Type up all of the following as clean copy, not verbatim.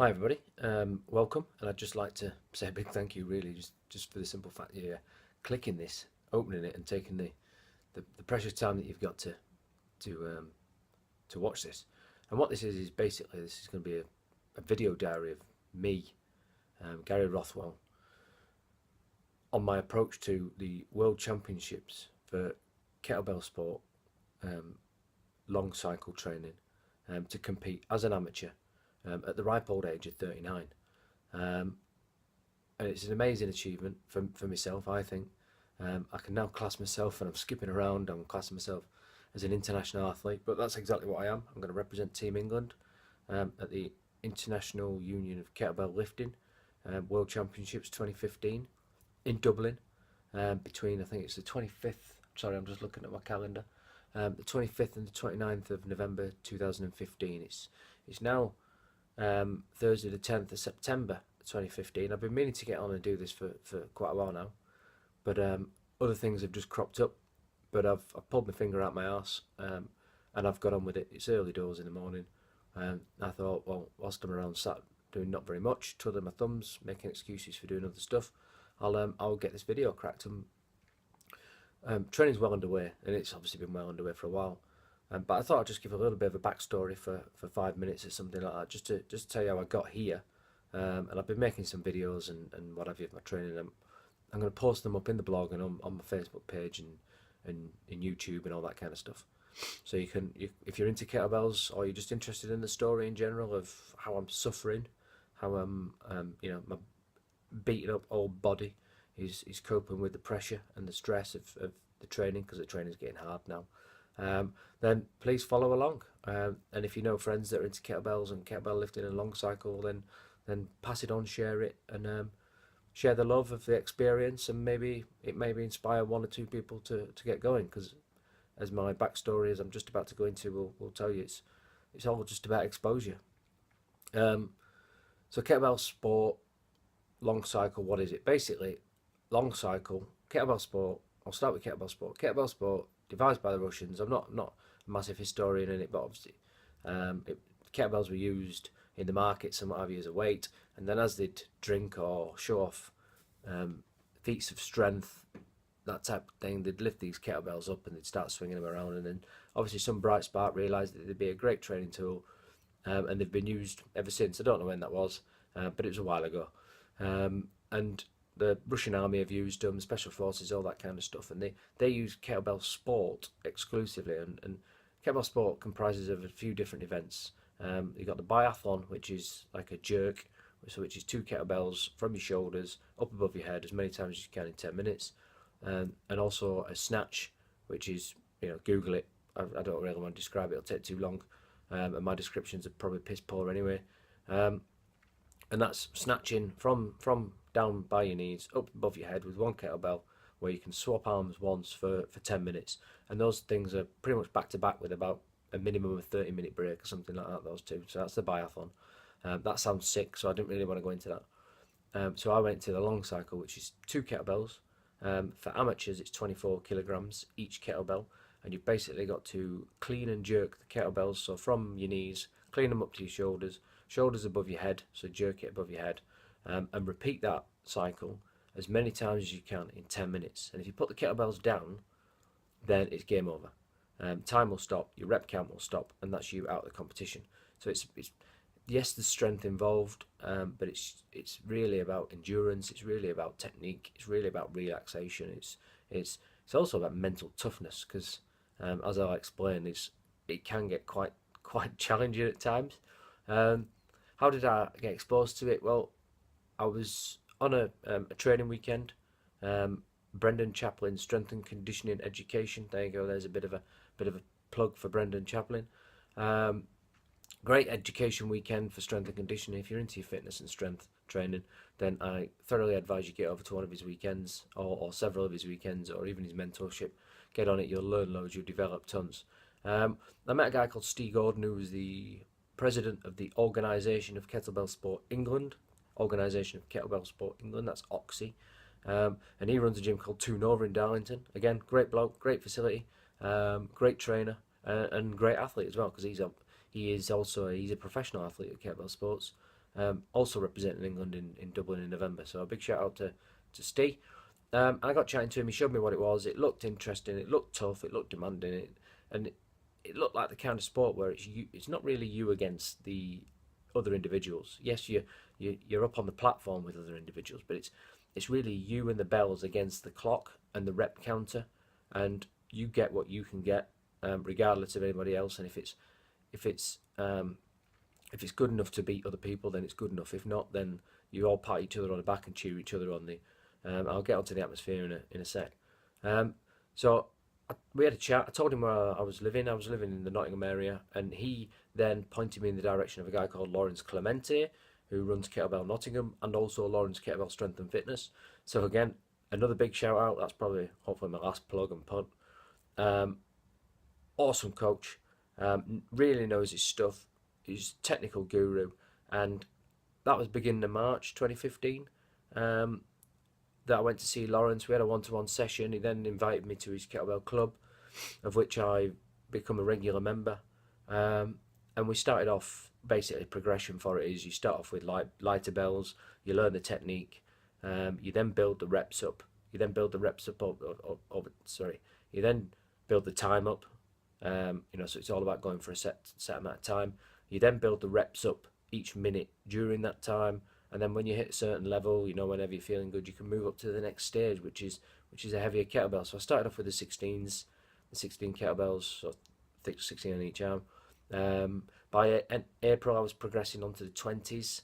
Hi everybody, welcome, and I'd just like to say a big thank you, really, just for the simple fact that you're clicking this, opening it, and taking the precious time that you've got to to watch this. And what this is basically this is going to be a video diary of me, Gary Rothwell, on my approach to the World Championships for kettlebell sport, long cycle training, to compete as an amateur at the ripe old age of 39. Um, and it's an amazing achievement for myself, I think. I can now class myself, and I'm skipping around, I'm classing myself as an international athlete, but that's exactly what I am. I'm going to represent Team England at the International Union of Kettlebell Lifting World Championships 2015 in Dublin between, I think it's the 25th, sorry, I'm just looking at my calendar, the 25th and the 29th of November 2015. It's now Thursday the 10th of September 2015. I've been meaning to get on and do this for quite a while now, but other things have just cropped up. But I've pulled my finger out my arse, and I've got on with it. It's early doors in the morning. I thought, well, whilst I'm around sat doing not very much, twiddling my thumbs, making excuses for doing other stuff, I'll get this video cracked. And training's well underway, and it's obviously been well underway for a while. But I thought I'd just give a little bit of a backstory for 5 minutes or something like that, just to tell you how I got here. And I've been making some videos and what have you of my training. I'm going to post them up in the blog and on my Facebook page and in YouTube and all that kind of stuff. So if you're into kettlebells, or you're just interested in the story in general of how I'm suffering, how my beaten up old body is coping with the pressure and the stress of the training, because the training's getting hard now. Then please follow along. And if you know friends that are into kettlebells and kettlebell lifting and long cycle, then pass it on, share it, and share the love of the experience, and maybe inspire one or two people to get going. Because as my backstory, as I'm just about to go into, will tell you, it's all just about exposure. So kettlebell sport, long cycle, what is it? Basically, long cycle, kettlebell sport. I'll start with kettlebell sport. Kettlebell sport, devised by the Russians. I'm not a massive historian in it, but obviously kettlebells were used in the markets and what have you as a weight, and then as they'd drink or show off feats of strength, that type of thing, they'd lift these kettlebells up and they'd start swinging them around, and then obviously some bright spark realised that they'd be a great training tool, and they've been used ever since. I don't know when that was, but it was a while ago. And the Russian army have used them, special forces, all that kind of stuff, and they use kettlebell sport exclusively. And kettlebell sport comprises of a few different events. You've got the biathlon, which is like a jerk, which is two kettlebells from your shoulders up above your head as many times as you can in 10 minutes. And also a snatch, which is, Google it. I don't really want to describe it, it'll take too long. And my descriptions are probably piss poor anyway. And that's snatching from down by your knees up above your head with one kettlebell, where you can swap arms once for 10 minutes. And those things are pretty much back to back with about a minimum of 30-minute break or something like that, those two. So that's the biathlon. That sounds sick, so I didn't really want to go into that. So I went to the long cycle, which is two kettlebells. For amateurs, it's 24 kilograms each kettlebell, and you've basically got to clean and jerk the kettlebells. So from your knees, clean them up to your shoulders above your head, so jerk it above your head, and repeat that cycle as many times as you can in 10 minutes. And if you put the kettlebells down, then it's game over. Time will stop, your rep count will stop, and that's you out of the competition. So it's yes, there's strength involved, but it's really about endurance. It's really about technique. It's really about relaxation. It's also about mental toughness, because as I'll explain, it can get quite challenging at times. How did I get exposed to it? Well, I was on a training weekend. Brendan Chaplin Strength and Conditioning Education. There you go. There's a bit of a plug for Brendan Chaplin. Great education weekend for strength and conditioning. If you're into your fitness and strength training, then I thoroughly advise you get over to one of his weekends, or several of his weekends, or even his mentorship. Get on it. You'll learn loads. You'll develop tons. I met a guy called Steve Gordon, who was the president of the Organisation of Kettlebell Sport England. Organisation of Kettlebell Sport England. That's Oxy. And he runs a gym called Two Nova in Darlington. Again, great bloke, great facility, great trainer, and great athlete as well, because he's a professional athlete at kettlebell sports. also representing England in Dublin in November. So a big shout out to Steve. I got chatting to him. He showed me what it was. It looked interesting. It looked tough. It looked demanding. It looked like the kind of sport where it's not really you against the other individuals. Yes, you're up on the platform with other individuals, but it's really you and the bells against the clock and the rep counter, and you get what you can get, regardless of anybody else. And if it's good enough to beat other people, then it's good enough. If not, then you all pat each other on the back and cheer each other on. I'll get onto the atmosphere in a sec. So we had a chat. I told him where I was living. I was living in the Nottingham area, and he then pointed me in the direction of a guy called Lawrence Clemente, who runs Kettlebell Nottingham, and also Lawrence Kettlebell Strength and Fitness. So again, another big shout out. That's probably hopefully my last plug and punt. Awesome coach. Really knows his stuff. He's a technical guru, and that was beginning of March 2015. That I went to see Lawrence. We had a one-to-one session. He then invited me to his kettlebell club, of which I become a regular member. And we started off, basically progression for it is you start off with lighter bells, you learn the technique, you then build the reps up. You then build the reps up you then build the time up. So it's all about going for a set amount of time. You then build the reps up each minute during that time. And then when you hit a certain level, whenever you're feeling good, you can move up to the next stage, which is a heavier kettlebell. So I started off with the 16 kettlebells, so 16 on each arm. By April, I was progressing onto the 20s,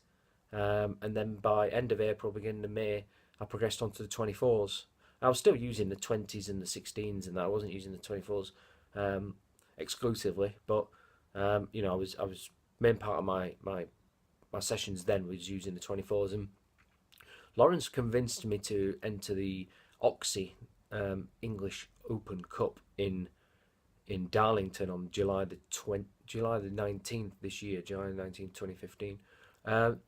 and then by end of April, beginning of May, I progressed onto the 24s. I was still using the 20s and the 16s, and that I wasn't using the 24s exclusively, but I was main part of my sessions then was using the 24s, and Lawrence convinced me to enter the Oxy English Open Cup in Darlington on July the 19th this year, July 19th, 2015, and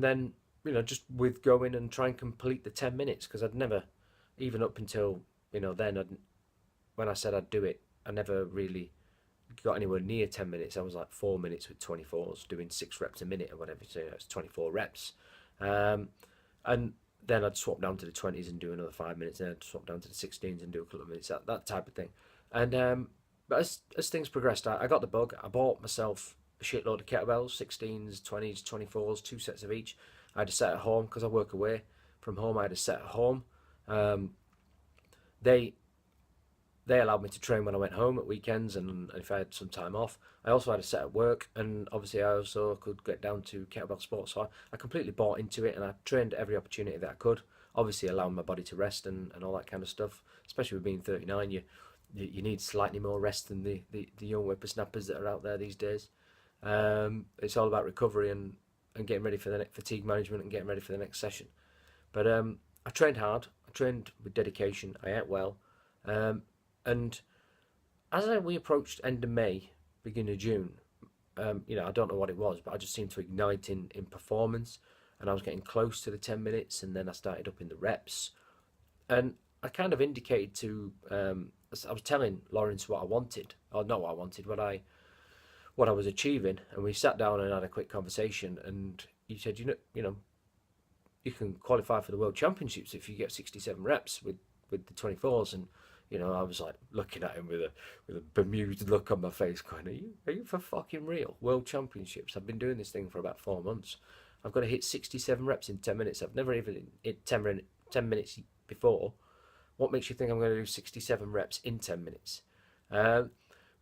then just with going and try and complete the 10 minutes, because I'd never, even up until then, when I said I'd do it, I never really got anywhere near 10 minutes. I was like 4 minutes with 24s, doing 6 reps a minute or whatever, so it's 24 reps. And then I'd swap down to the 20s and do another 5 minutes, and I'd swap down to the 16s and do a couple of minutes, that type of thing. And but as things progressed, I got the bug. I bought myself a shitload of kettlebells, 16s, 20s, 24s, 2 sets of each. I had a set at home because I work away from home. I had a set at home. They allowed me to train when I went home at weekends and if I had some time off. I also had a set at work, and obviously I also could get down to kettlebell sports. So I completely bought into it, and I trained every opportunity that I could. Obviously allowing my body to rest and all that kind of stuff. Especially with being 39, you need slightly more rest than the young whippersnappers that are out there these days. It's all about recovery and getting ready for the next fatigue management and getting ready for the next session. But I trained hard. I trained with dedication. I ate well. And as we approached end of May, beginning of June, I don't know what it was, but I just seemed to ignite in performance, and I was getting close to the 10 minutes, and then I started up in the reps, and I kind of indicated to, I was telling Lawrence what I wanted, or not what I wanted, what I was achieving, and we sat down and had a quick conversation, and he said, you can qualify for the World Championships if you get 67 reps with the 24s, and I was like looking at him with a bemused look on my face, going, "Are you for fucking real? World Championships? I've been doing this thing for about 4 months. I've got to hit 67 reps in 10 minutes. I've never even hit 10 minutes before. What makes you think I'm going to do 67 reps in 10 minutes?" But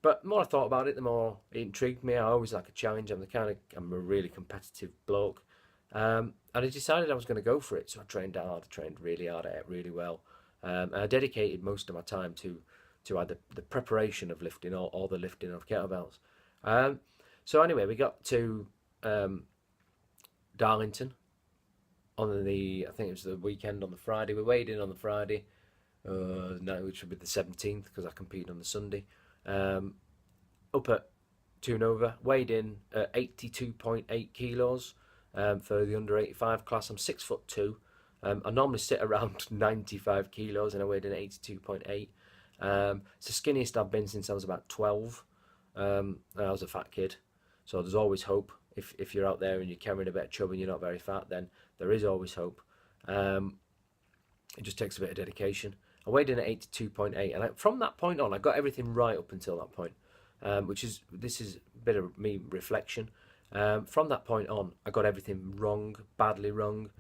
the more I thought about it, the more it intrigued me. I always like a challenge. I'm a really competitive bloke. And I decided I was going to go for it. So I trained hard. I trained really hard. I ate really well. And I dedicated most of my time to either the preparation of lifting or the lifting of kettlebells. So anyway, we got to Darlington on I think it was the weekend on the Friday. We weighed in on the Friday, which would be the 17th because I competed on the Sunday. Up at Tunova, weighed in at 82.8 kilos for the under 85 class. I'm 6'2". I normally sit around 95 kilos, and I weighed in 82.8. It's the skinniest I've been since I was about 12. I was a fat kid, so there's always hope. if you're out there and you're carrying a bit of chub and you're not very fat, then there is always hope. It just takes a bit of dedication. I weighed in at 82.8, and from that point on, I got everything right up until that point, this is a bit of me reflection. From that point on, I got everything wrong, badly wrong.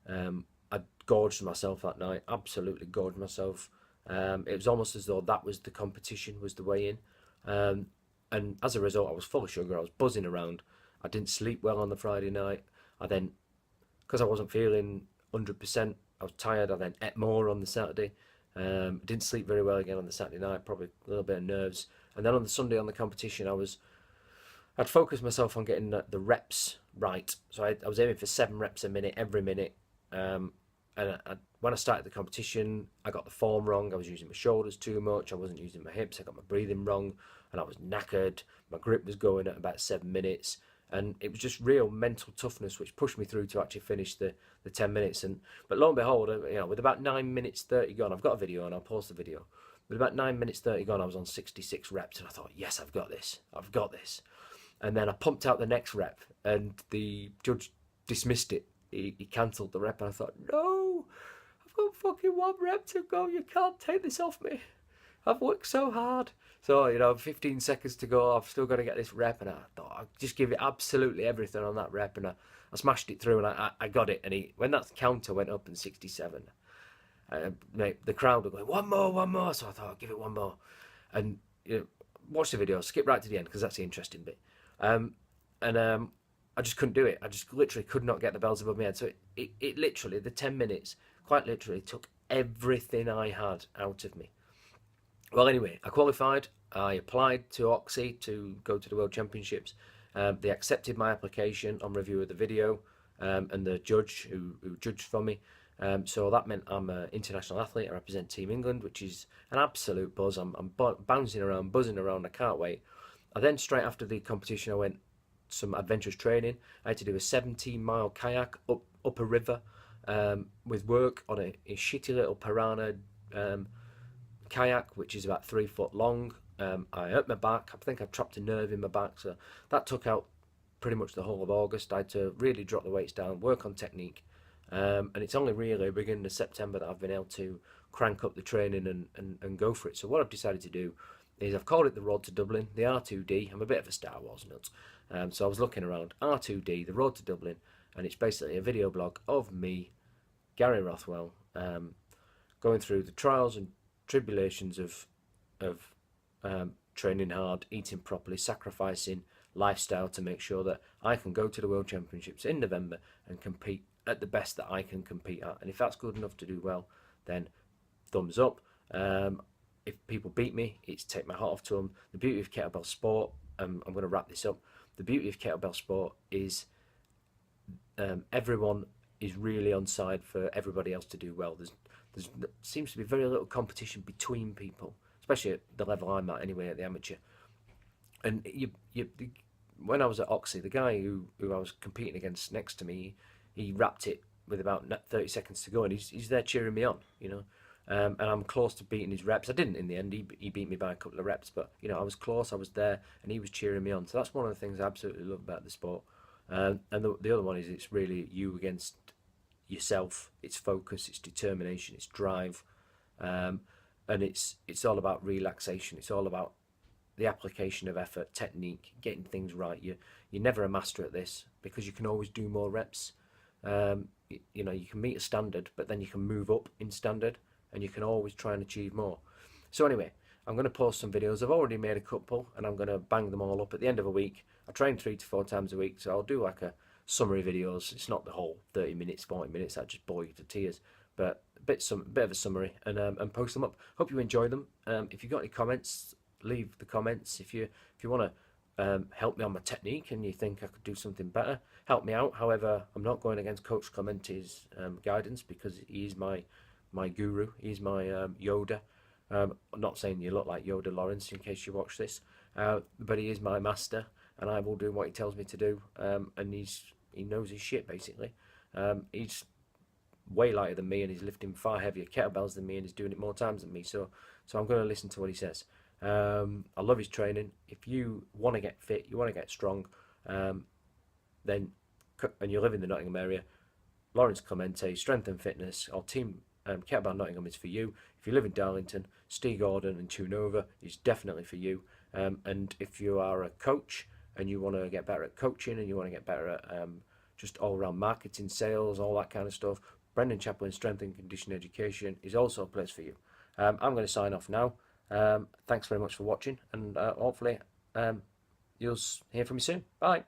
I gorged myself that night, absolutely gorged myself. It was almost as though that was the competition, was the weigh in. And as a result, I was full of sugar, I was buzzing around. I didn't sleep well on the Friday night. I then, because I wasn't feeling 100%, I was tired. I then ate more on the Saturday. Didn't sleep very well again on the Saturday night, probably a little bit of nerves. And then on the Sunday on the competition, I'd focused myself on getting the reps right. So I was aiming for 7 reps a minute, every minute. When I started the competition, I got the form wrong. I was using my shoulders too much. I wasn't using my hips. I got my breathing wrong, and I was knackered. My grip was going at about 7 minutes. And it was just real mental toughness which pushed me through to actually finish the 10 minutes. But lo and behold, with about 9 minutes 30 gone, I've got a video and I'll post the video. With about 9 minutes 30 gone, I was on 66 reps, and I thought, yes, I've got this. And then I pumped out the next rep, and the judge dismissed it. He cancelled the rep, and I thought, no, I've got fucking 1 rep to go. You can't take this off me. I've worked so hard. So, 15 seconds to go. I've still got to get this rep, and I thought I'd just give it absolutely everything on that rep, and I smashed it through, and I got it. And when that counter went up in 67, the crowd were going, one more. So I thought, I'll give it 1 more. And watch the video, skip right to the end, because that's the interesting bit. I just couldn't do it. I just literally could not get the bells above my head. So it literally, the 10 minutes, quite literally took everything I had out of me. Well, anyway, I qualified. I applied to Oxy to go to the World Championships. They accepted my application on review of the video, and the judge who judged for me. So that meant I'm an international athlete. I represent Team England, which is an absolute buzz. I'm bouncing around, buzzing around. I can't wait. I then, straight after the competition, I went some adventurous training. I had to do a 17-mile kayak up a river with work on a shitty little piranha kayak, which is about 3 foot long. I hurt my back. I think I trapped a nerve in my back, so that took out pretty much the whole of August. I had to really drop the weights down, work on technique, and it's only really beginning of September that I've been able to crank up the training and go for it. So what I've decided to do is I've called it the Road to Dublin, the R2D. I'm a bit of a Star Wars nut, so I was looking around, R2D, the Road to Dublin, and it's basically a video blog of me, Gary Rothwell, going through the trials and tribulations of training hard, eating properly, sacrificing lifestyle to make sure that I can go to the World Championships in November and compete at the best that I can compete at. And if that's good enough to do well, then thumbs up. If people beat me, it's take my hat off to them. The beauty of kettlebell sport, I'm going to wrap this up. The beauty of kettlebell sport is everyone is really on side for everybody else to do well. There seems to be very little competition between people, especially at the level I'm at anyway, at the amateur. And when I was at Oxy, the guy who I was competing against next to me, he wrapped it with about 30 seconds to go, and he's there cheering me on, and I'm close to beating his reps. I didn't in the end. He beat me by a couple of reps, but I was close. I was there, and he was cheering me on. So that's one of the things I absolutely love about the sport. And the other one is it's really you against yourself. It's focus, it's determination, it's drive, and it's all about relaxation. It's all about the application of effort, technique, getting things right. You're never a master at this because you can always do more reps. You can meet a standard, but then you can move up in standard, and you can always try and achieve more. So anyway, I'm going to post some videos. I've already made a couple, and I'm going to bang them all up at the end of a week. I train 3 to 4 times a week, so I'll do like a summary videos. It's not the whole 30 minutes, 40 minutes. That just bore you to tears. But a bit of a summary, and post them up. Hope you enjoy them. If you've got any comments, leave the comments. If you want to help me on my technique and you think I could do something better, help me out. However, I'm not going against Coach Clementi's guidance because he's my guru. He's my Yoda. I'm not saying you look like Yoda Lawrence in case you watch this, but he is my master, and I will do what he tells me to do. And he knows his shit basically. He's way lighter than me, and he's lifting far heavier kettlebells than me, and he's doing it more times than me. So I'm going to listen to what he says. I love his training. If you want to get fit, you want to get strong, then and you live in the Nottingham area, Lawrence Clemente, Strength and Fitness, or Team Kettlebell Nottingham is for you. If you live in Darlington, Steve Gordon and Tunova is definitely for you. And if you are a coach and you want to get better at coaching and you want to get better at just all around marketing, sales, all that kind of stuff, Brendan Chaplin Strength and Conditioning Education is also a place for you. I'm going to sign off now. Thanks very much for watching, and hopefully you'll hear from me soon. Bye.